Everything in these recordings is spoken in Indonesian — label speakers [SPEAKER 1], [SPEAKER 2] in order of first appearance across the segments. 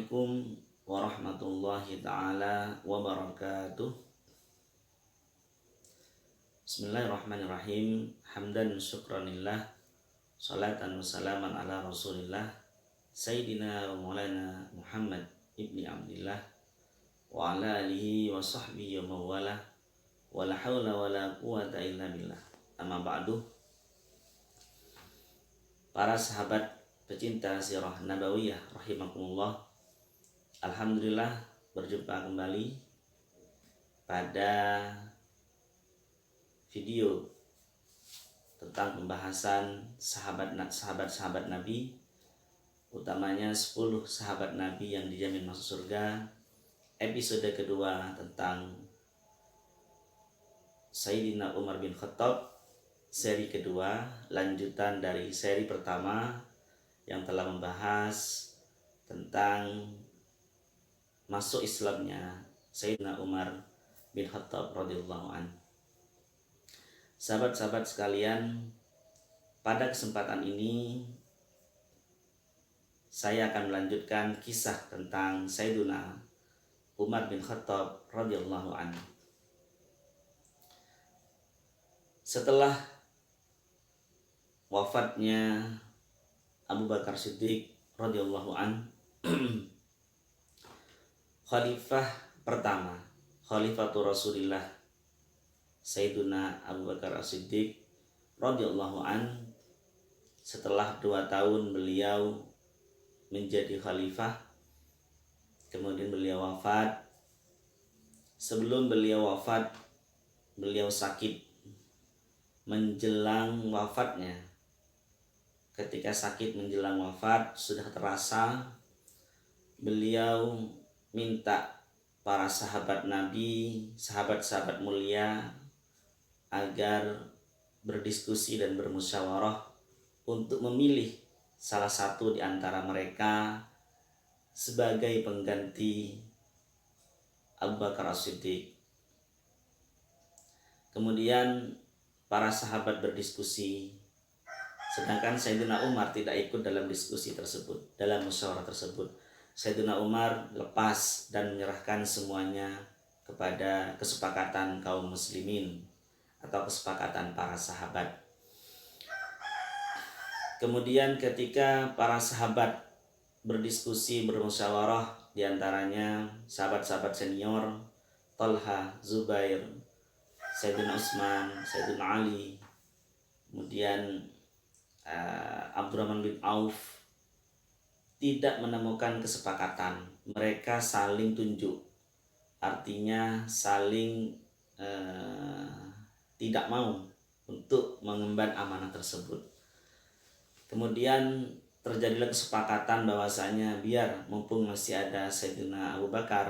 [SPEAKER 1] Assalamualaikum warahmatullahi ta'ala wabarakatuh. Bismillahirrahmanirrahim. Hamdan syukranillah, salatan wassalaman ala rasulillah, Sayyidina wa maulana Muhammad ibni Abdillah wa ala alihi wa sahbihi wa mawalah, wa la hawla wa la quwata illa billah. Amma ba'du. Para sahabat pecinta sirah nabawiyah rahimakumullah, alhamdulillah berjumpa kembali pada video tentang pembahasan sahabat-sahabat Nabi, utamanya 10 sahabat Nabi yang dijamin masuk surga. Episode kedua tentang Sayyidina Umar bin Khattab, seri kedua, lanjutan dari seri pertama yang telah membahas tentang masuk Islamnya Sayyidina Umar bin Khattab radhiyallahu anhu. Sahabat-sahabat sekalian, pada kesempatan ini saya akan melanjutkan kisah tentang Sayyidina Umar bin Khattab radhiyallahu anhu. Setelah wafatnya Abu Bakar Siddiq radhiyallahu anhu, khalifah pertama, khalifatul Rasulillah Sayyiduna Abu Bakar Siddiq radhiyallahu anhu, setelah 2 tahun beliau menjadi khalifah, kemudian beliau wafat. Sebelum beliau wafat, beliau sakit. Menjelang wafatnya, ketika sakit menjelang wafat sudah terasa, beliau minta para sahabat Nabi, sahabat-sahabat mulia, agar berdiskusi dan bermusyawarah untuk memilih salah satu di antara mereka sebagai pengganti Abu Bakar As-Siddiq. Kemudian para sahabat berdiskusi, sedangkan Sayyidina Umar tidak ikut dalam diskusi tersebut, dalam musyawarah tersebut. Sayyidina Umar lepas dan menyerahkan semuanya kepada kesepakatan kaum muslimin atau kesepakatan para sahabat. Kemudian ketika para sahabat berdiskusi, bermusyawarah, diantaranya sahabat-sahabat senior Talha, Zubair, Sayyidina Utsman, Sayyidina Ali, kemudian Abdurrahman bin Auf, tidak menemukan kesepakatan. Mereka saling tunjuk, artinya saling tidak mau untuk mengemban amanah tersebut. Kemudian terjadilah kesepakatan bahwasanya biar mumpung masih ada Sayyidina Abu Bakar,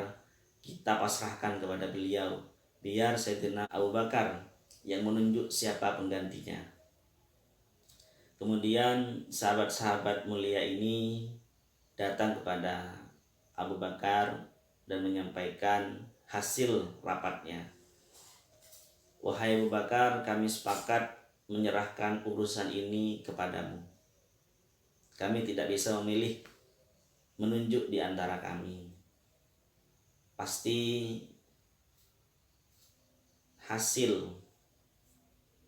[SPEAKER 1] kita pasrahkan kepada beliau, biar Sayyidina Abu Bakar yang menunjuk siapa penggantinya. Kemudian sahabat-sahabat mulia ini datang kepada Abu Bakar dan menyampaikan hasil rapatnya. Wahai Abu Bakar, kami sepakat menyerahkan urusan ini kepadamu. Kami tidak bisa memilih menunjuk di antara kami. Pasti hasil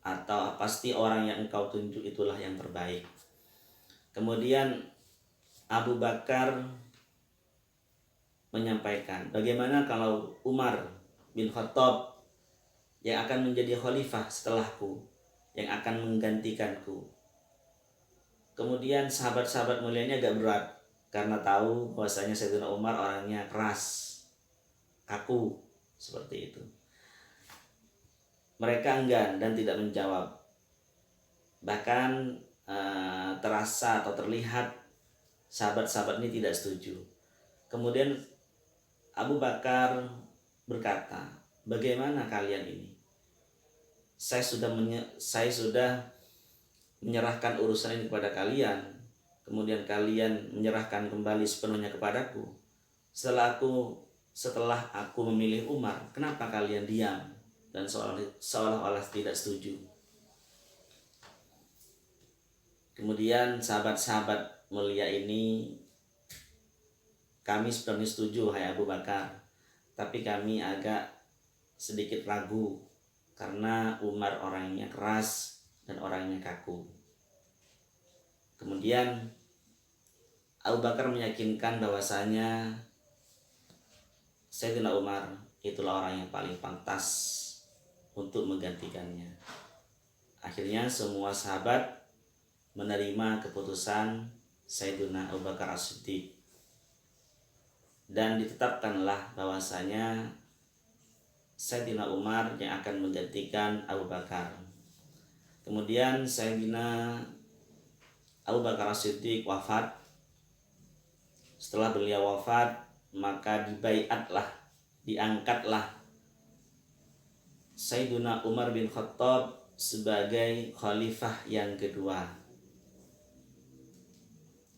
[SPEAKER 1] atau pasti orang yang engkau tunjuk itulah yang terbaik. Kemudian Abu Bakar menyampaikan, bagaimana kalau Umar bin Khattab yang akan menjadi khalifah setelahku, yang akan menggantikanku. Kemudian sahabat-sahabat mulianya agak berat karena tahu bahwasanya Sayyidina Umar orangnya keras, kaku, seperti itu. Mereka enggan dan tidak menjawab. Bahkan terasa atau terlihat sahabat-sahabat ini tidak setuju. Kemudian Abu Bakar berkata, bagaimana kalian ini? Saya sudah menyerahkan urusan ini kepada kalian, kemudian kalian menyerahkan kembali sepenuhnya kepadaku. Setelah aku memilih Umar, kenapa kalian diam dan seolah-olah tidak setuju? Kemudian sahabat-sahabat mulia ini kami sebenarnya setuju hai Abu Bakar, tapi kami agak sedikit ragu karena Umar orangnya keras dan orangnya kaku. Kemudian Abu Bakar meyakinkan bahwasanya Sayyidina Umar itulah orang yang paling pantas untuk menggantikannya. Akhirnya semua sahabat menerima keputusan Sayyidina Abu Bakar As-Siddiq, dan ditetapkanlah bahwasanya Sayyidina Umar yang akan menggantikan Abu Bakar. Kemudian Sayyidina Abu Bakar As-Siddiq wafat. Setelah beliau wafat, maka diangkatlah Sayyidina Umar bin Khattab sebagai khalifah yang kedua.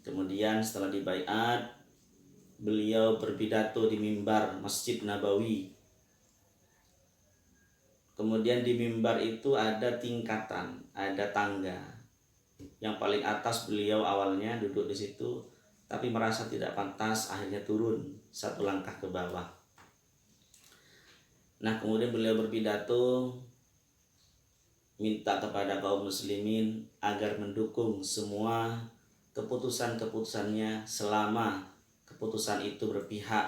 [SPEAKER 1] Kemudian setelah dibaiat, beliau berpidato di mimbar Masjid Nabawi. Kemudian di mimbar itu ada tingkatan, ada tangga. Yang paling atas beliau awalnya duduk di situ, tapi merasa tidak pantas, akhirnya turun satu langkah ke bawah. Nah, kemudian beliau berpidato minta kepada kaum muslimin agar mendukung semua keputusan-keputusannya selama keputusan itu berpihak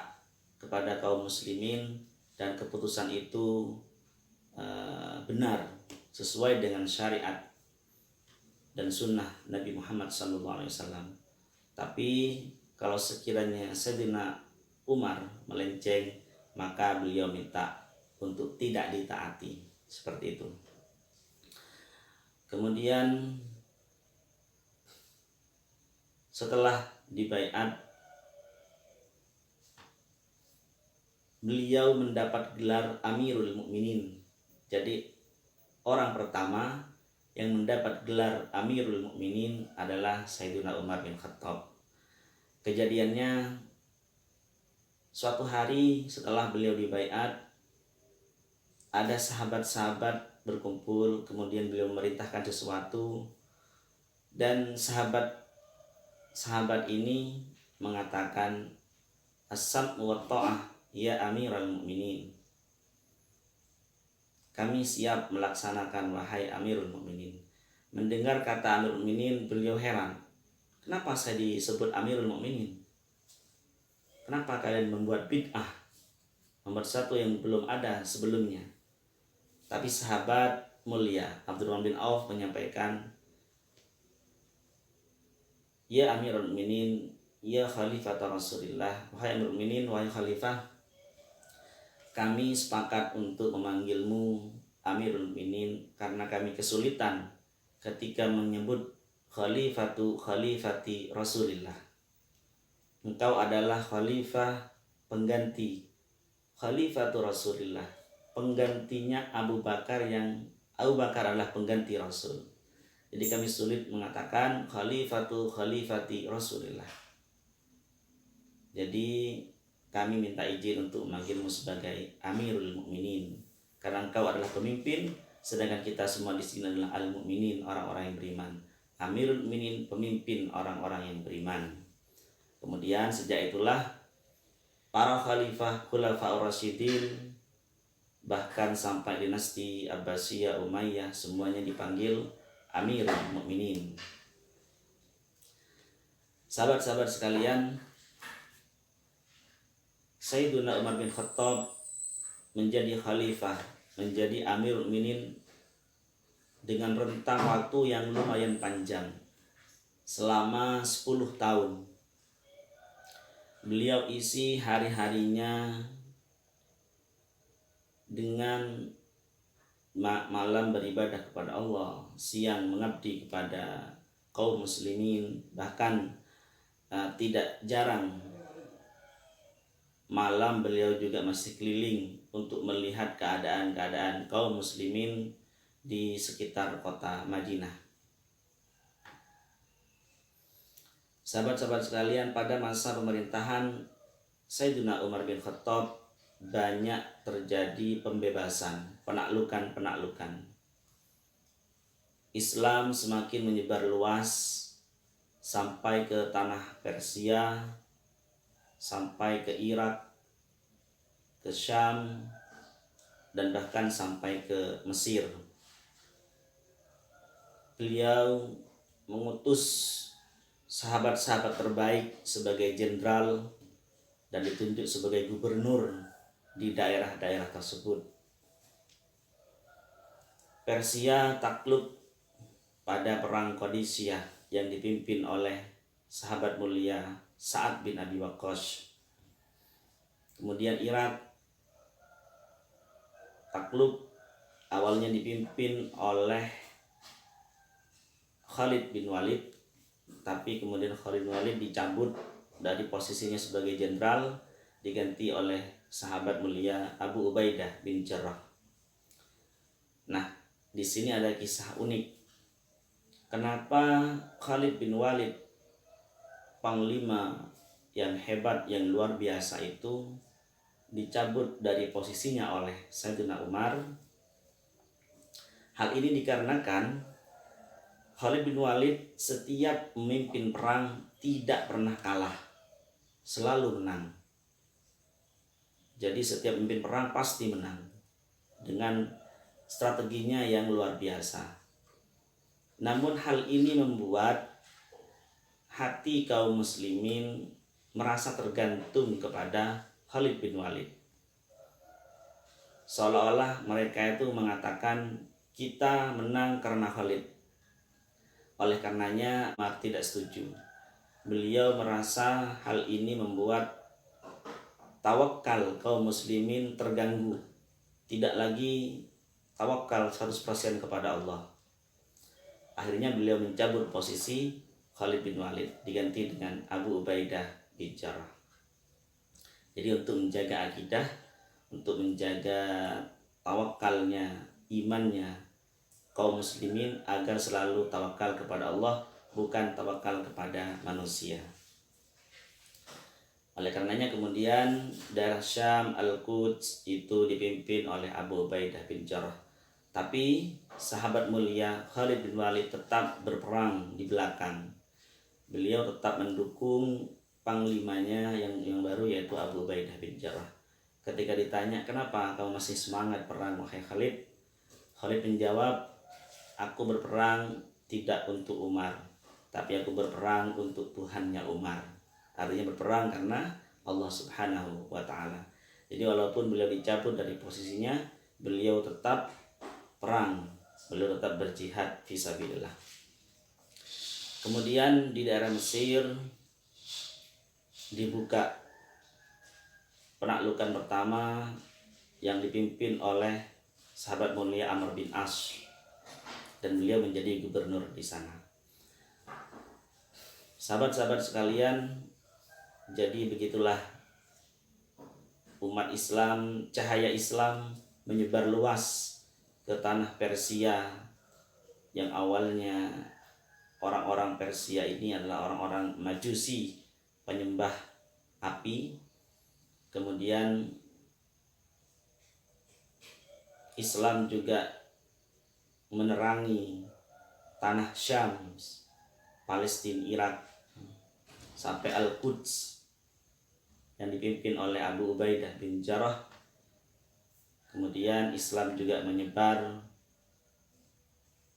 [SPEAKER 1] kepada kaum muslimin dan keputusan itu benar sesuai dengan syariat dan sunnah Nabi Muhammad SAW. Tapi kalau sekiranya Sayyidina Umar melenceng, maka beliau minta untuk tidak ditaati, seperti itu. Kemudian setelah dibaiat, beliau mendapat gelar Amirul Mukminin. Jadi orang pertama yang mendapat gelar Amirul Mukminin adalah Sayyidina Umar bin Khattab. Kejadiannya, suatu hari setelah beliau dibaiat, ada sahabat-sahabat berkumpul, kemudian beliau memerintahkan sesuatu, dan sahabat ini mengatakan, as-sam'u wa ta'ah ya Amirul Mukminin. Kami siap melaksanakan wahai Amirul Mukminin. Mendengar kata Amirul Mukminin, beliau heran. Kenapa saya disebut Amirul Mukminin? Kenapa kalian membuat bid'ah? Membuat sesuatu yang belum ada sebelumnya. Tapi sahabat mulia Abdurrahman bin Auf menyampaikan, ya Amirul Mukminin, ya Khalifah Rasulullah, wahai Amirul Mukminin, wahai Khalifah, kami sepakat untuk memanggilmu Amirul Mukminin karena kami kesulitan ketika menyebut khalifati Rasulullah. Engkau adalah khalifah pengganti Khalifatu Rasulullah, penggantinya Abu Bakar, yang Abu Bakar adalah pengganti Rasul. Jadi kami sulit mengatakan khalifati Rasulullah. Jadi kami minta izin untuk memanggilmu sebagai Amirul Mukminin karena engkau adalah pemimpin, sedangkan kita semua di sini adalah al-mukminin, orang-orang yang beriman. Amirul Mukminin, pemimpin orang-orang yang beriman. Kemudian sejak itulah para khalifah, khulafaur rasyidin, bahkan sampai dinasti Abbasiyah, Umayyah, semuanya dipanggil Amirul Mukminin. Sahabat-sahabat sekalian, Sayyidina Umar bin Khattab menjadi khalifah, menjadi Amirul Mukminin dengan rentang waktu yang lumayan panjang, selama 10 tahun. Beliau isi hari-harinya dengan malam beribadah kepada Allah, siang mengabdi kepada kaum muslimin, bahkan tidak jarang malam beliau juga masih keliling untuk melihat keadaan-keadaan kaum muslimin di sekitar kota Madinah. Sahabat-sahabat sekalian, pada masa pemerintahan Sayyidina Umar bin Khattab banyak terjadi pembebasan, penaklukan. Islam semakin menyebar luas sampai ke tanah Persia, sampai ke Irak, ke Syam, dan bahkan sampai ke Mesir. Beliau mengutus sahabat-sahabat terbaik sebagai jenderal dan ditunjuk sebagai gubernur di daerah-daerah tersebut. Persia takluk pada perang Qadisiyah yang dipimpin oleh sahabat mulia Sa'ad bin Abi Waqqas. Kemudian Irak takluk awalnya dipimpin oleh Khalid bin Walid, tapi kemudian Khalid bin Walid dicabut dari posisinya sebagai jenderal, diganti oleh sahabat mulia Abu Ubaidah bin Jarrah. Nah, di sini ada kisah unik. Kenapa Khalid bin Walid, panglima yang hebat, yang luar biasa itu, dicabut dari posisinya oleh Sayyidina Umar? Hal ini dikarenakan Khalid bin Walid setiap memimpin perang tidak pernah kalah, selalu menang. Jadi setiap memimpin perang pasti menang dengan strateginya yang luar biasa. Namun hal ini membuat hati kaum muslimin merasa tergantung kepada Khalid bin Walid. Seolah-olah mereka itu mengatakan kita menang karena Khalid. Oleh karenanya Umar tidak setuju. Beliau merasa hal ini membuat tawakal kaum muslimin terganggu. Tidak lagi tawakal 100% kepada Allah. Akhirnya beliau mencabut posisi Khalid bin Walid, diganti dengan Abu Ubaidah bin Jarrah. Jadi untuk menjaga akidah, untuk menjaga tawakalnya, imannya kaum muslimin agar selalu tawakal kepada Allah, bukan tawakal kepada manusia. Oleh karenanya kemudian daerah Syam, Al-Quds itu dipimpin oleh Abu Ubaidah bin Jarrah. Tapi sahabat mulia Khalid bin Walid tetap berperang di belakang. Beliau tetap mendukung panglimanya yang baru, yaitu Abu Ubaidah bin Jarrah. Ketika ditanya, kenapa kamu masih semangat perang wahai Khalid? Khalid menjawab, aku berperang tidak untuk Umar, tapi aku berperang untuk Tuhannya Umar. Artinya berperang karena Allah Subhanahu wa ta'ala. Jadi walaupun beliau dicabut dari posisinya, beliau tetap perang, beliau tetap berjihad fisabilillah. Kemudian di daerah Mesir dibuka penaklukan pertama yang dipimpin oleh sahabat mulia Amr bin As, dan beliau menjadi gubernur di sana. Sahabat-sahabat sekalian, jadi begitulah umat Islam, cahaya Islam menyebar luas ke tanah Persia, yang awalnya orang-orang Persia ini adalah orang-orang Majusi, penyembah api. Kemudian Islam juga menerangi tanah Syam, Palestina, Irak, sampai Al-Quds yang dipimpin oleh Abu Ubaidah bin Jarrah. Kemudian Islam juga menyebar,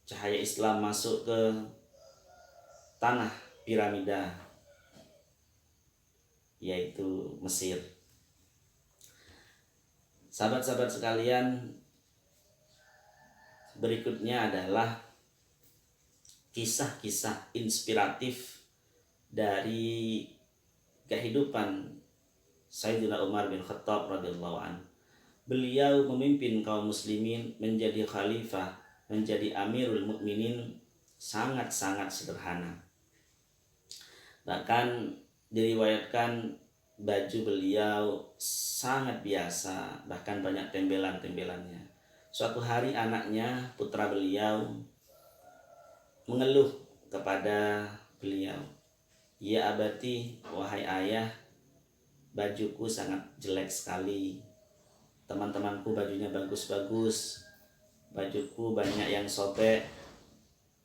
[SPEAKER 1] cahaya Islam masuk ke tanah piramida, yaitu Mesir. Sahabat-sahabat sekalian, berikutnya adalah kisah-kisah inspiratif dari kehidupan Sayyidina Umar bin Khattab radhiyallahu anhu. Beliau memimpin kaum muslimin menjadi khalifah, menjadi amirul mukminin sangat-sangat sederhana. Bahkan diriwayatkan baju beliau sangat biasa, bahkan banyak tembelan-tembelannya. Suatu hari anaknya, putra beliau, mengeluh kepada beliau, ya abati, wahai ayah, bajuku sangat jelek sekali. Teman-temanku bajunya bagus-bagus, bajuku banyak yang sobek,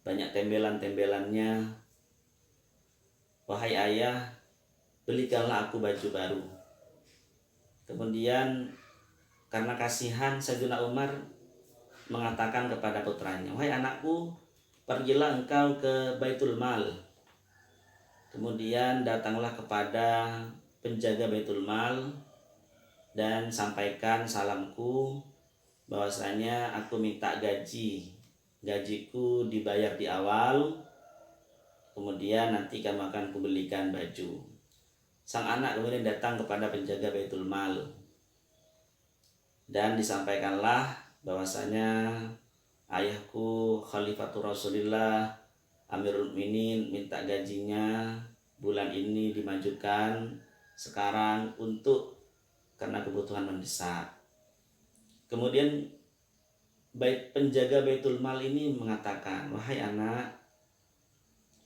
[SPEAKER 1] banyak tembelan-tembelannya. Wahai ayah, belikanlah aku baju baru. Kemudian karena kasihan, Sayyidina Umar mengatakan kepada putranya, wahai anakku, pergilah engkau ke Baitul Mal. Kemudian datanglah kepada penjaga Baitul Mal dan sampaikan salamku bahwasanya aku minta gajiku dibayar di awal, kemudian nanti kamu akan kubelikan baju. Sang anak kemudian datang kepada penjaga Baitul Mal dan disampaikanlah bahwasanya ayahku Khalifatul Rasulillah Amirul Mukminin minta gajinya bulan ini dimajukan sekarang karena kebutuhan mendesak. Kemudian penjaga Baitul Mal ini mengatakan, wahai anak,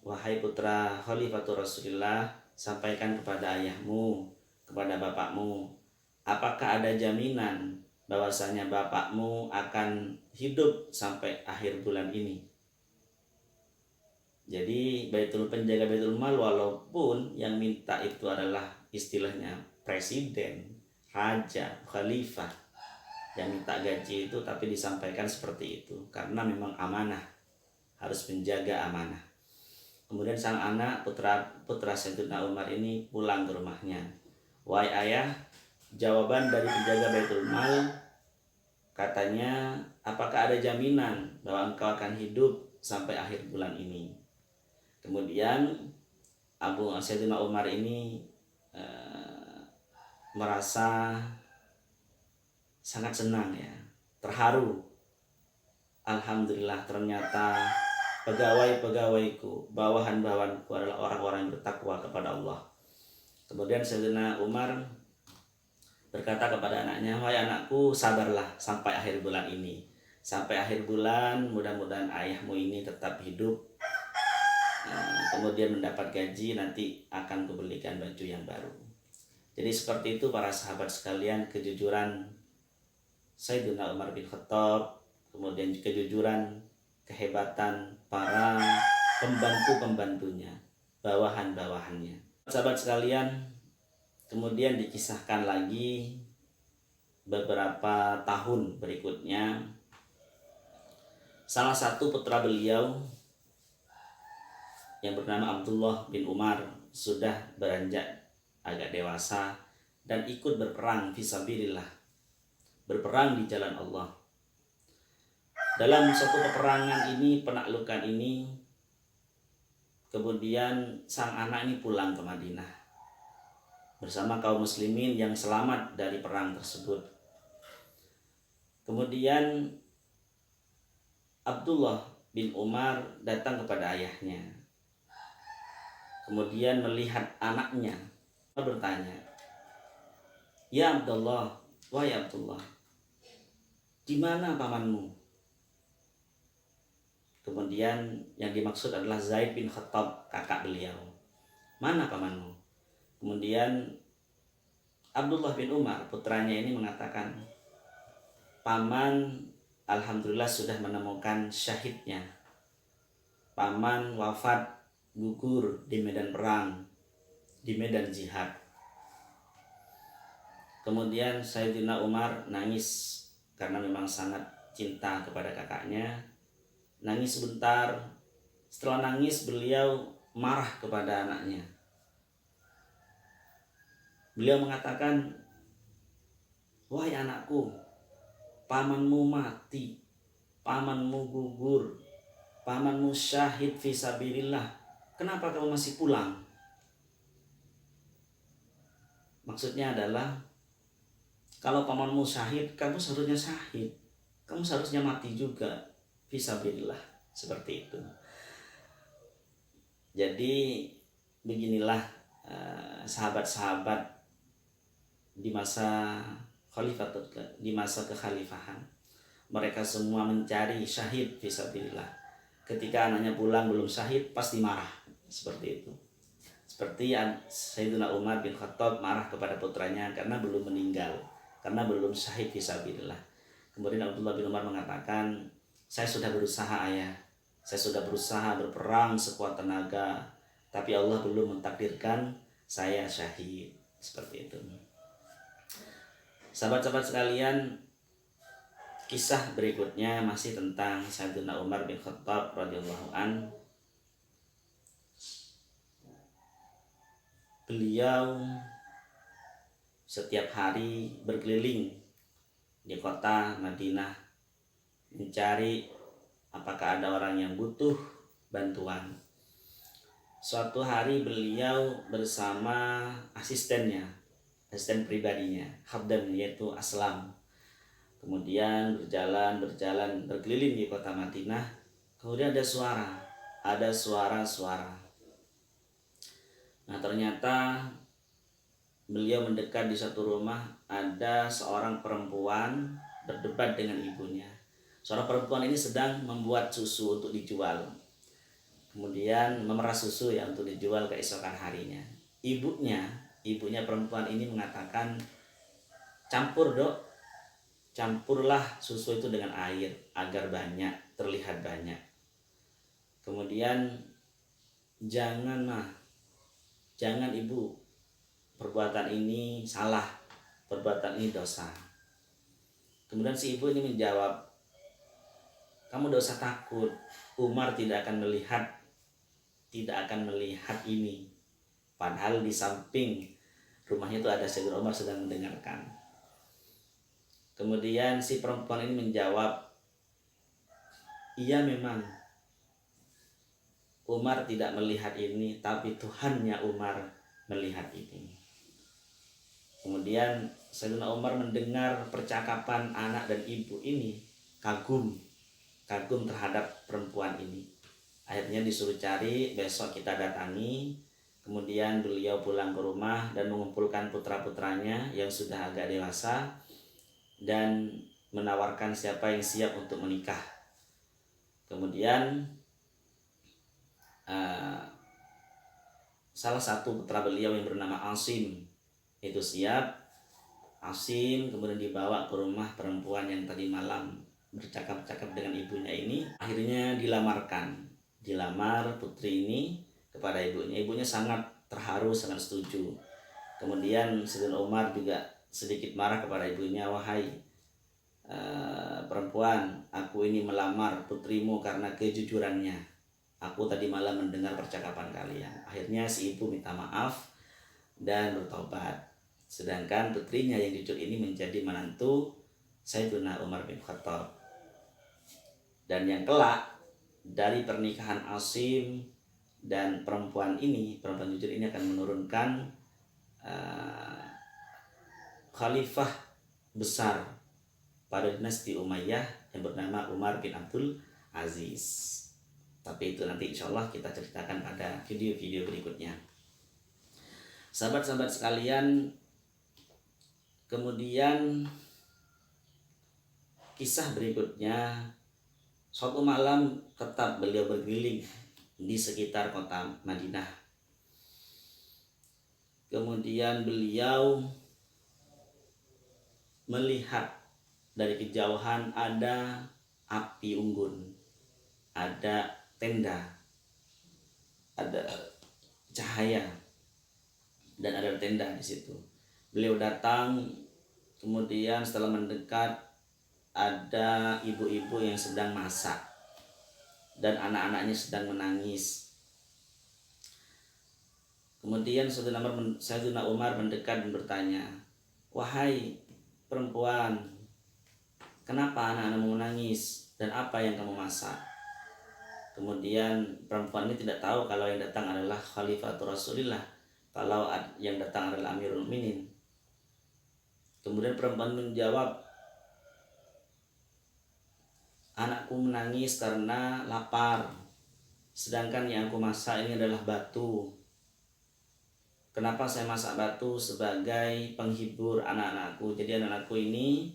[SPEAKER 1] wahai putra Khalifatul Rasulillah, sampaikan kepada ayahmu, kepada bapakmu, apakah ada jaminan bahwasanya bapakmu akan hidup sampai akhir bulan ini? Jadi penjaga Baitul Mal walaupun yang minta itu adalah istilahnya presiden, raja, khalifah yang minta gaji itu, tapi disampaikan seperti itu karena memang amanah, harus menjaga amanah. Kemudian sang anak putra Sayyidina Umar ini pulang ke rumahnya. Wahai ayah, jawaban dari penjaga Baitul Mal katanya, apakah ada jaminan bahwa engkau akan hidup sampai akhir bulan ini? Kemudian Sayyidina Umar ini merasa sangat senang ya, terharu. Alhamdulillah, ternyata pegawai-pegawaiku, bawahan-bawahanku adalah orang-orang yang bertakwa kepada Allah. Kemudian Sayyidina Umar berkata kepada anaknya, wahai anakku, sabarlah sampai akhir bulan ini. Sampai akhir bulan mudah-mudahan ayahmu ini tetap hidup, kemudian mendapat gaji, nanti akan kubelikan baju yang baru. Jadi seperti itu para sahabat sekalian, kejujuran Sayyidina Umar bin Khattab, kemudian kejujuran, kehebatan para pembantu-pembantunya, bawahan-bawahannya. Sahabat sekalian, kemudian dikisahkan lagi beberapa tahun berikutnya, salah satu putra beliau yang bernama Abdullah bin Umar sudah beranjak agak dewasa dan ikut berperang fisabilillah, berperang di jalan Allah. Dalam satu peperangan ini, penaklukan ini, kemudian sang anak ini pulang ke Madinah bersama kaum muslimin yang selamat dari perang tersebut. Kemudian Abdullah bin Umar datang kepada ayahnya, kemudian melihat anaknya, bertanya, ya Abdullah, wahai Abdullah, di mana pamanmu? Kemudian yang dimaksud adalah Zaid bin Khattab, kakak beliau. Mana pamanmu? Kemudian Abdullah bin Umar, putranya ini mengatakan, paman alhamdulillah sudah menemukan syahidnya. Paman wafat, gugur di medan perang, di medan jihad. Kemudian Sayyidina Umar nangis karena memang sangat cinta kepada kakaknya. Nangis sebentar. Setelah nangis, beliau marah kepada anaknya. Beliau mengatakan, wahai anakku, pamanmu mati, pamanmu gugur, pamanmu syahid fisabilillah, kenapa kamu masih pulang? Maksudnya adalah, kalau pamanmu syahid, kamu seharusnya syahid, kamu seharusnya mati juga fisabilillah, seperti itu. Jadi beginilah sahabat-sahabat di masa kekhalifahan. Mereka semua mencari syahid fisabilillah. Ketika anaknya pulang belum syahid, pasti marah, seperti itu. Seperti Sayyidina Umar bin Khattab marah kepada putranya karena belum meninggal, karena belum syahid fisabilillah. Kemudian Abdullah bin Umar mengatakan, saya sudah berusaha ayah, saya sudah berusaha berperang sekuat tenaga, tapi Allah belum mentakdirkan saya syahid. Seperti itu. Sahabat-sahabat sekalian, kisah berikutnya masih tentang Sayyidina Umar bin Khattab radhiyallahu an. Beliau setiap hari berkeliling di kota Madinah mencari apakah ada orang yang butuh bantuan. Suatu hari beliau bersama asistennya, asisten pribadinya, Khabdan, yaitu Aslam. Kemudian berjalan berkeliling di kota Madinah. Kemudian ada suara. Nah, ternyata beliau mendekat di satu rumah, ada seorang perempuan berdebat dengan ibunya. Seorang perempuan ini sedang membuat susu untuk dijual. Kemudian memerah susu ya untuk dijual keesokan harinya. Ibunya perempuan ini mengatakan, campurlah susu itu dengan air agar terlihat banyak. Kemudian jangan ibu, perbuatan ini salah, perbuatan ini dosa. Kemudian si ibu ini menjawab, kamu tidak usah takut, Umar tidak akan melihat ini. Padahal di samping rumahnya itu ada Sayyidina Umar sedang mendengarkan. Kemudian si perempuan ini menjawab, iya memang Umar tidak melihat ini, tapi Tuhannya Umar melihat ini. Kemudian Sayyidina Umar mendengar percakapan anak dan ibu ini, kagum terhadap perempuan ini. Akhirnya disuruh cari, besok kita datangi. Kemudian beliau pulang ke rumah dan mengumpulkan putra-putranya yang sudah agak dewasa dan menawarkan siapa yang siap untuk menikah. Kemudian salah satu putra beliau yang bernama Asim itu siap. Asim kemudian dibawa ke rumah perempuan yang tadi malam bercakap-cakap dengan ibunya ini. Akhirnya dilamar putri ini kepada ibunya. Ibunya sangat terharu, sangat setuju. Kemudian Sayyidina Umar juga sedikit marah kepada ibunya, wahai perempuan, aku ini melamar putrimu karena kejujurannya. Aku tadi malam mendengar percakapan kalian. Akhirnya si ibu minta maaf dan bertobat. Sedangkan putrinya yang jujur ini menjadi menantu Sayyidina Umar bin Khattab. Dan yang kelak dari pernikahan Asim dan perempuan jujur ini akan menurunkan khalifah besar pada dinasti Umayyah yang bernama Umar bin Abdul Aziz. Tapi itu nanti insya Allah kita ceritakan pada video-video berikutnya. Sahabat-sahabat sekalian, kemudian kisah berikutnya, suatu malam tetap beliau berkeliling di sekitar kota Madinah. Kemudian beliau melihat dari kejauhan ada api unggun, ada tenda, ada cahaya, dan ada tenda di situ. Beliau datang, kemudian setelah mendekat ada ibu-ibu yang sedang masak dan anak-anaknya sedang menangis. Kemudian Sayyidina Umar mendekat dan bertanya, wahai perempuan, kenapa anak-anakmu menangis dan apa yang kamu masak? Kemudian perempuan ini tidak tahu kalau yang datang adalah Khalifatul Rasulillah, kalau yang datang adalah Amirul Mukminin. Kemudian perempuan menjawab, anakku menangis karena lapar, sedangkan yang aku masak ini adalah batu. Kenapa saya masak batu? Sebagai penghibur anak-anakku. Jadi anak-anakku ini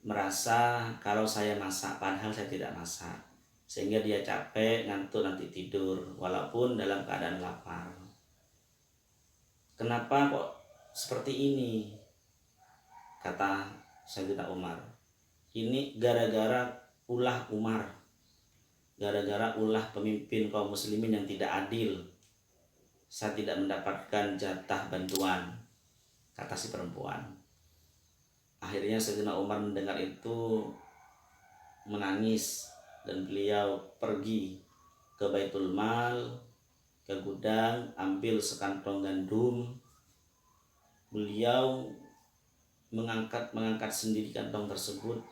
[SPEAKER 1] merasa kalau saya masak, padahal saya tidak masak, sehingga dia capek, ngantuk, nanti tidur walaupun dalam keadaan lapar. Kenapa kok seperti ini? Kata Sayyidina Umar, ini gara-gara ulah Umar, gara-gara ulah pemimpin kaum muslimin yang tidak adil. saya tidak mendapatkan jatah bantuan, kata si perempuan. Akhirnya Sayyidina Umar mendengar itu menangis dan beliau pergi ke Baitul Mal, ke gudang, ambil sekantong gandum. Beliau mengangkat sendiri kantong tersebut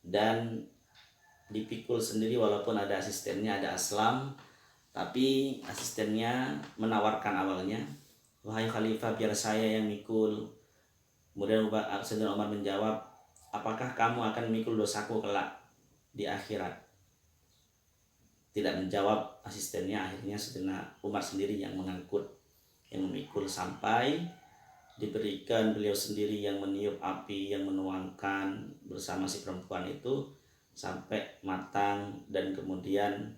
[SPEAKER 1] dan dipikul sendiri, walaupun ada asistennya, ada Aslam, tapi asistennya menawarkan awalnya, "Wahai Khalifah, biar saya yang mikul." Kemudian Sayyidina Umar menjawab, "Apakah kamu akan memikul dosaku kelak di akhirat?" Tidak menjawab asistennya. Akhirnya Sayyidina Umar sendiri yang mengangkut, yang memikul, sampai diberikan beliau sendiri yang meniup api, yang menuangkan bersama si perempuan itu sampai matang. Dan kemudian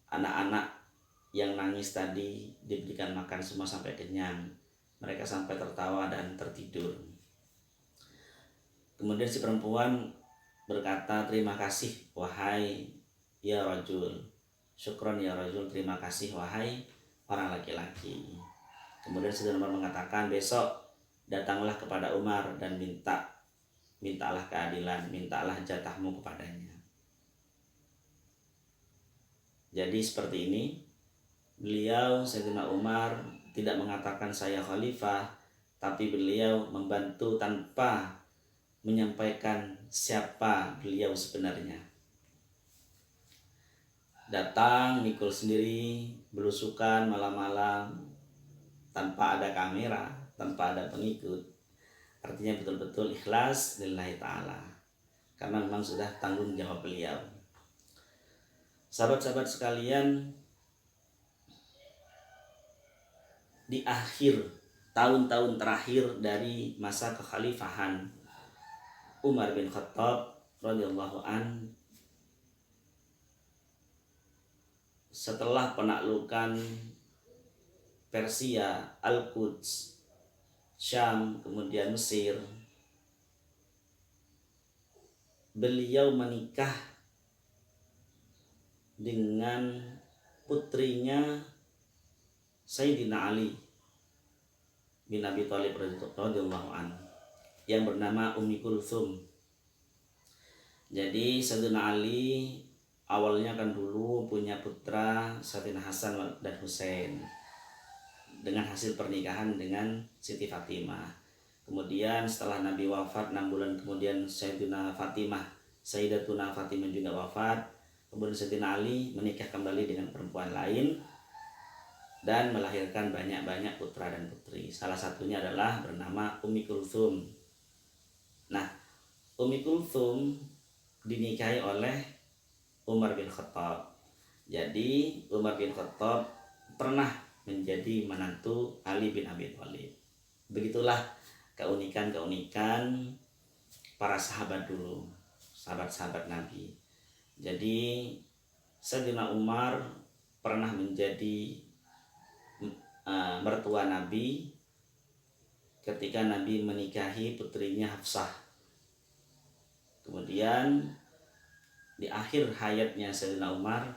[SPEAKER 1] anak-anak yang nangis tadi diberikan makan semua sampai kenyang. Mereka sampai tertawa dan tertidur. Kemudian si perempuan berkata, "Terima kasih wahai ya rajul, syukron ya rajul, terima kasih wahai orang laki-laki." Kemudian Sayyidina Umar mengatakan, "Besok datanglah kepada Umar dan mintalah keadilan, mintalah jatahmu kepadanya." Jadi seperti ini, beliau Sayyidina Umar tidak mengatakan saya khalifah, tapi beliau membantu tanpa menyampaikan siapa beliau sebenarnya. Datang mikul sendiri, belusukan malam-malam, tanpa ada kamera, tanpa ada pengikut. Artinya betul-betul ikhlas lillahi ta'ala, karena memang sudah tanggung jawab beliau. Sahabat-sahabat sekalian, di akhir tahun-tahun terakhir dari masa kekhalifahan Umar bin Khattab radhiyallahu an, setelah penaklukan Persia, Al-Quds, Syam, kemudian Mesir, beliau menikah dengan putrinya Sayyidina Ali bin Abi Thalib radhiyallahu anhu yang bernama Ummi Kulthum. Jadi Sayyidina Ali awalnya kan dulu punya putra Sayyidina Hasan dan Husain dengan hasil pernikahan dengan Siti Fatimah. Kemudian setelah Nabi wafat 6 bulan kemudian Sayyidatuna Fatimah juga wafat. Kemudian Sayyidina Ali menikah kembali dengan perempuan lain dan melahirkan banyak-banyak putra dan putri. Salah satunya adalah bernama Ummi Kulthum. Nah, Ummi Kulthum dinikahi oleh Umar bin Khattab. Jadi Umar bin Khattab pernah menjadi menantu Ali bin Abi Thalib. Begitulah keunikan-keunikan para sahabat dulu, sahabat-sahabat Nabi. Jadi Sayyidina Umar pernah menjadi mertua Nabi ketika Nabi menikahi putrinya Hafsah. Kemudian di akhir hayatnya Sayyidina Umar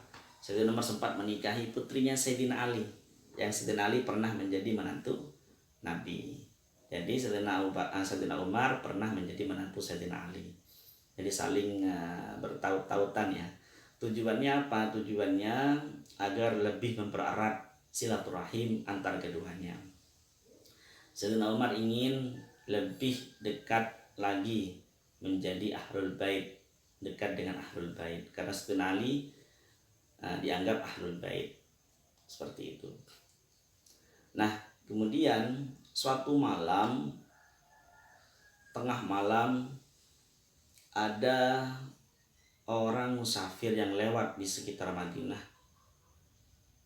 [SPEAKER 1] sempat menikahi putrinya Sayyidina Ali, yang Sayyidina Ali pernah menjadi menantu Nabi. Jadi Sayyidina Umar pernah menjadi menantu Sayyidina Ali. Jadi saling bertaut-tautan ya. Tujuannya apa? Tujuannya agar lebih mempererat silaturahim antar keduanya. Sayyidina Umar ingin lebih dekat lagi menjadi Ahlul Bait, dekat dengan Ahlul Bait, karena Sayyidina Ali dianggap Ahlul Bait. Seperti itu. Nah, kemudian suatu malam, tengah malam, ada orang musafir yang lewat di sekitar Madinah.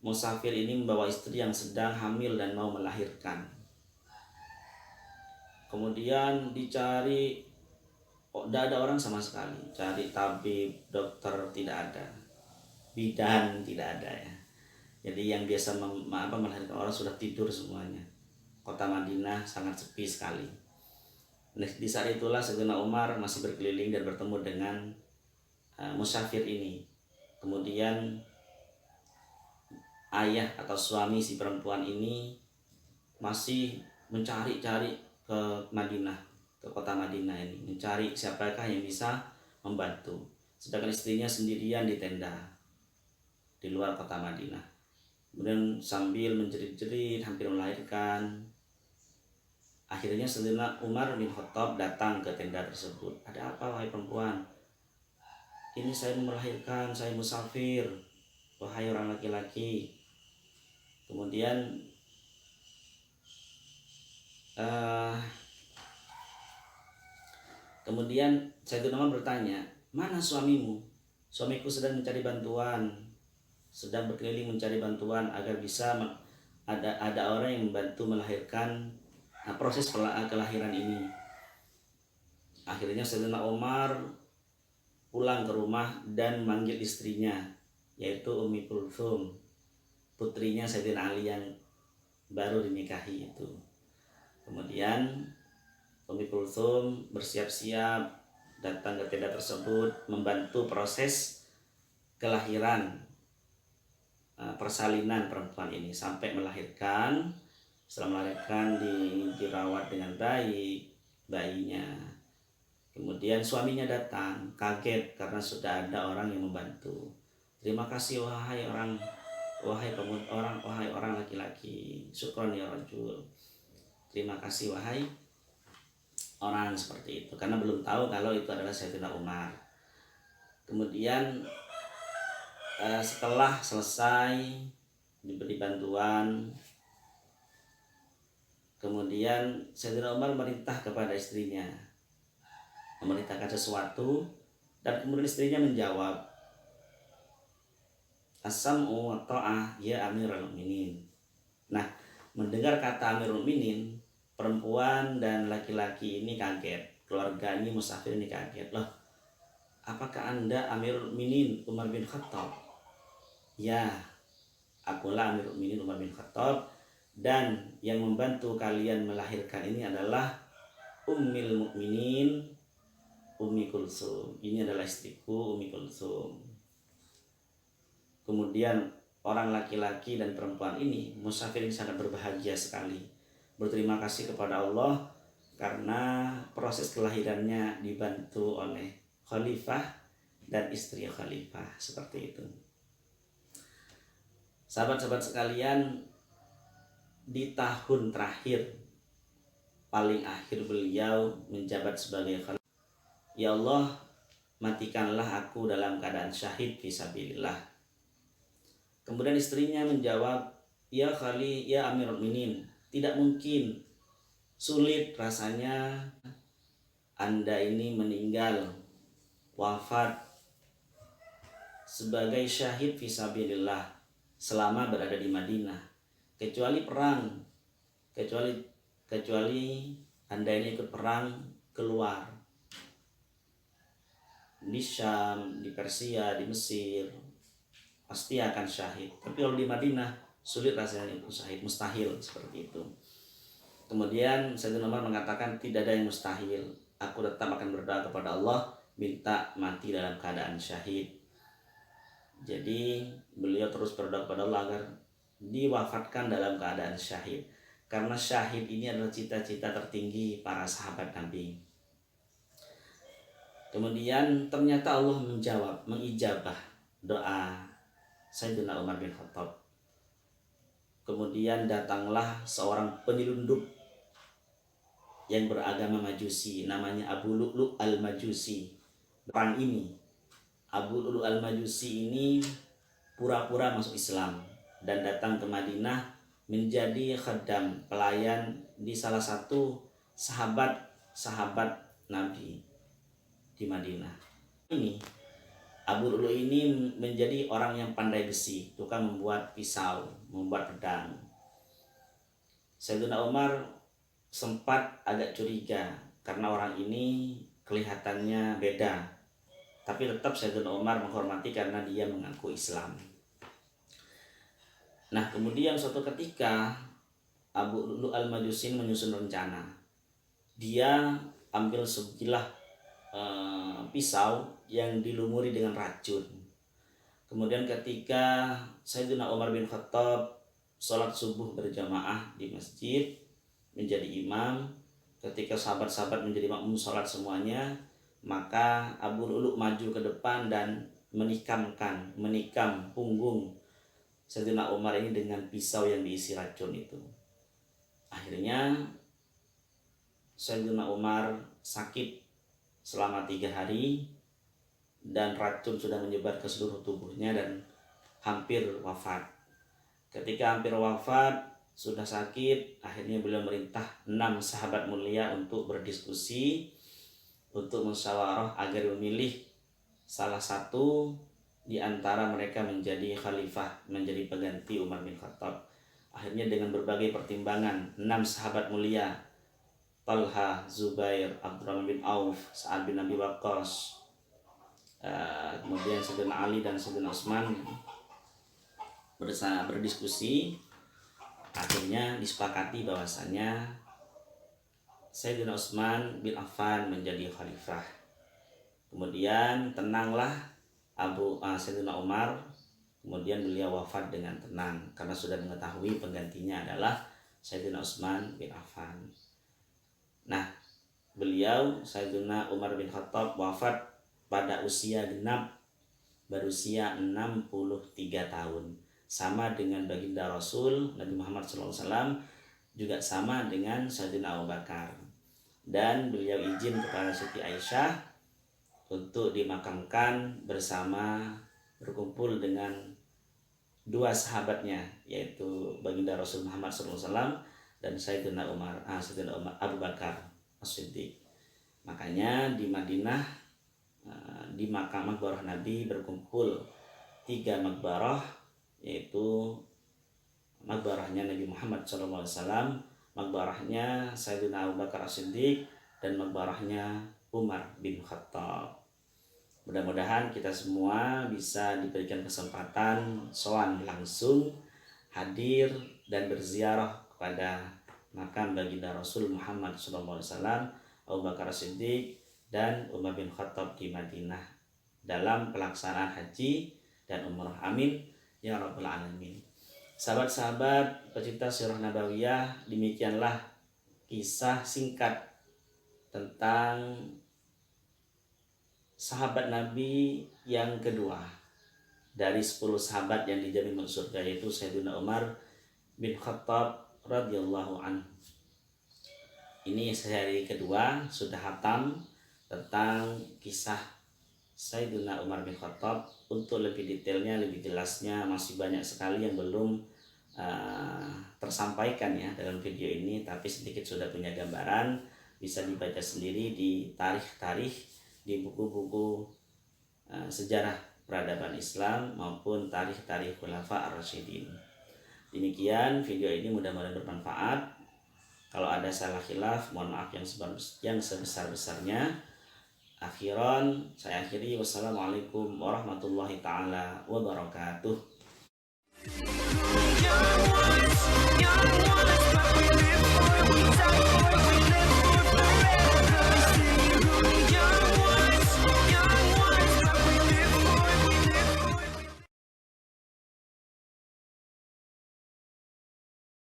[SPEAKER 1] Musafir ini membawa istri yang sedang hamil dan mau melahirkan. Kemudian dicari, tidak ada orang sama sekali. Cari tabib, dokter, tidak ada. Bidan tidak ada ya. Jadi yang biasa melahirkan orang sudah tidur semuanya. Kota Madinah sangat sepi sekali. Nah, di saat itulah Sayyidina Umar masih berkeliling dan bertemu dengan musafir ini. Kemudian ayah atau suami si perempuan ini masih mencari-cari ke Madinah, ke kota Madinah ini, mencari siapakah yang bisa membantu. Sedangkan istrinya sendirian di tenda di luar kota Madinah. Kemudian sambil menjerit-jerit hampir melahirkan. Akhirnya Sayyidina Umar bin Khattab datang ke tenda tersebut. Ada apa wahai perempuan? Ini saya melahirkan, saya musafir, wahai orang laki-laki. Kemudian Sayyidina Umar bertanya, mana suamimu? Suamiku sedang mencari bantuan, sedang berkeliling mencari bantuan agar bisa ada orang yang membantu melahirkan proses kelahiran ini. Akhirnya Sayyidina Umar pulang ke rumah dan memanggil istrinya, yaitu Ummi Kulthum, putrinya Sayyidina Ali yang baru dinikahi itu. Kemudian Ummi Kulthum bersiap-siap datang ke tenda tersebut membantu proses kelahiran, persalinan perempuan ini sampai melahirkan. Setelah melahirkan dirawat dengan baik bayinya. Kemudian suaminya datang, kaget karena sudah ada orang yang membantu. Terima kasih wahai orang laki-laki. Syukron ya rajul. Terima kasih wahai orang seperti itu, karena belum tahu kalau itu adalah Sayyidina Umar. Kemudian setelah selesai diberi bantuan, kemudian Sayyidina Umar memerintah kepada istrinya, memerintahkan sesuatu, dan kemudian istrinya menjawab, as-sam'u wa ta'ah ya Amirul Mukminin. Nah, mendengar kata Amirul Mukminin, perempuan dan laki-laki ini kaget, keluarga ini musafir ini kaget. Loh, apakah Anda Amirul Mukminin Umar bin Khattab? Ya, akulah Amirul Mukminin Umar bin Khattab, dan yang membantu kalian melahirkan ini adalah Ummil Mukminin Ummi Kulthum. Ini adalah istriku Ummi Kulthum. Kemudian orang laki-laki dan perempuan ini musafir ini sangat berbahagia sekali, berterima kasih kepada Allah karena proses kelahirannya dibantu oleh khalifah dan istri khalifah. Seperti itu. Sahabat-sahabat sekalian, di tahun terakhir paling akhir beliau menjabat sebagai khalifah, ya Allah, matikanlah aku dalam keadaan syahid fisabilillah. Kemudian istrinya menjawab, ya Amirul Mukminin, tidak mungkin, sulit rasanya Anda ini meninggal, wafat sebagai syahid fisabilillah selama berada di Madinah, kecuali perang, kecuali Anda ini ikut perang keluar di Syam, di Persia, di Mesir, pasti akan syahid. Tapi kalau di Madinah sulit rasanya itu syahid, mustahil, seperti itu. Kemudian Sayyidina Umar mengatakan, tidak ada yang mustahil, aku tetap akan berdoa kepada Allah minta mati dalam keadaan syahid. Jadi beliau terus berdoa kepada Allah agar diwafatkan dalam keadaan syahid, karena syahid ini adalah cita-cita tertinggi para sahabat Nabi. Kemudian ternyata Allah mengijabah doa Sayyidina Umar bin Khattab. Kemudian datanglah seorang penyelundup yang beragama Majusi, namanya Abu Lu'lu' al-Majusi. Perang ini, Abu Lu'lu' al-Majusi ini pura-pura masuk Islam dan datang ke Madinah menjadi khaddam, pelayan di salah satu sahabat Nabi di Madinah. Ini Abu Lu'lu' ini menjadi orang yang pandai besi, tukang membuat pisau, membuat pedang. Sayyidina Umar sempat agak curiga karena orang ini kelihatannya beda, tapi tetap Sayyidina Umar menghormati karena dia mengaku Islam. Nah, kemudian suatu ketika Abu Lu'lu' al-Majusi menyusun rencana. Dia ambil sebilah pisau yang dilumuri dengan racun. Kemudian ketika Sayyidina Umar bin Khattab sholat subuh berjamaah di masjid, menjadi imam, ketika sahabat-sahabat menjadi makmum sholat semuanya, maka Abu Lu'lu' maju ke depan dan menikam punggung Sayyidina Umar ini dengan pisau yang diisi racun itu. Akhirnya Sayyidina Umar sakit selama 3 hari dan racun sudah menyebar ke seluruh tubuhnya dan hampir wafat. Ketika hampir wafat, sudah sakit, akhirnya beliau merintah 6 sahabat mulia untuk berdiskusi, untuk musyawarah agar memilih salah satu di antara mereka menjadi khalifah, menjadi pengganti Umar bin Khattab. Akhirnya dengan berbagai pertimbangan, 6 sahabat mulia, Talha, Zubair, Abdurrahman bin Auf, Sa'ad bin Abi Waqqas, kemudian Sayyidina Ali dan Sayyidina Utsman berdiskusi. Akhirnya disepakati bahwasanya Sayyidina Utsman bin Affan menjadi khalifah. Kemudian tenanglah Sayyidina Umar. Kemudian beliau wafat dengan tenang karena sudah mengetahui penggantinya adalah Sayyidina Utsman bin Affan. Nah, beliau Sayyidina Umar bin Khattab wafat pada usia genap berusia 63 tahun. Sama dengan baginda Rasul Nabi Muhammad SAW, juga sama dengan Sayyidina Abu Bakar. Dan beliau izin kepada Siti Aisyah untuk dimakamkan berkumpul dengan 2 sahabatnya, yaitu baginda Rasul Muhammad SAW dan Sayyidina Abu Bakar As-Siddiq. Makanya di Madinah, di makam makbarah Nabi berkumpul 3 makbarah, yaitu makbarahnya Nabi Muhammad SAW, makbarahnya Sayyidina Abu Bakar As-Siddiq, dan makbarahnya Umar bin Khattab. Mudah-mudahan kita semua bisa diberikan kesempatan sowan langsung, hadir dan berziarah kepada makam baginda Rasul Muhammad SAW, Abu Bakar As-Siddiq dan Umar bin Khattab di Madinah dalam pelaksanaan haji dan umrah. Amin ya rabbal alamin. Sahabat-sahabat pecinta sirah nabawiyah, demikianlah kisah singkat tentang sahabat Nabi yang kedua dari 10 sahabat yang dijamin masuk surga, yaitu Sayyidina Umar bin Khattab radhiyallahu anhu. Ini sehari kedua sudah hatam tentang kisah Sayyidina Umar bin Khattab. Untuk lebih detailnya, lebih jelasnya, masih banyak sekali yang belum tersampaikan ya dalam video ini, tapi sedikit sudah punya gambaran. Bisa dibaca sendiri di tarikh-tarikh, di buku-buku sejarah peradaban Islam maupun tarikh-tarikh Khulafa ar-Rasyidin. Demikian video ini, mudah-mudahan bermanfaat. Kalau ada salah khilaf, mohon maaf yang sebesar-besarnya. Akhiran saya akhiri, wassalamualaikum warahmatullahi taala wabarakatuh.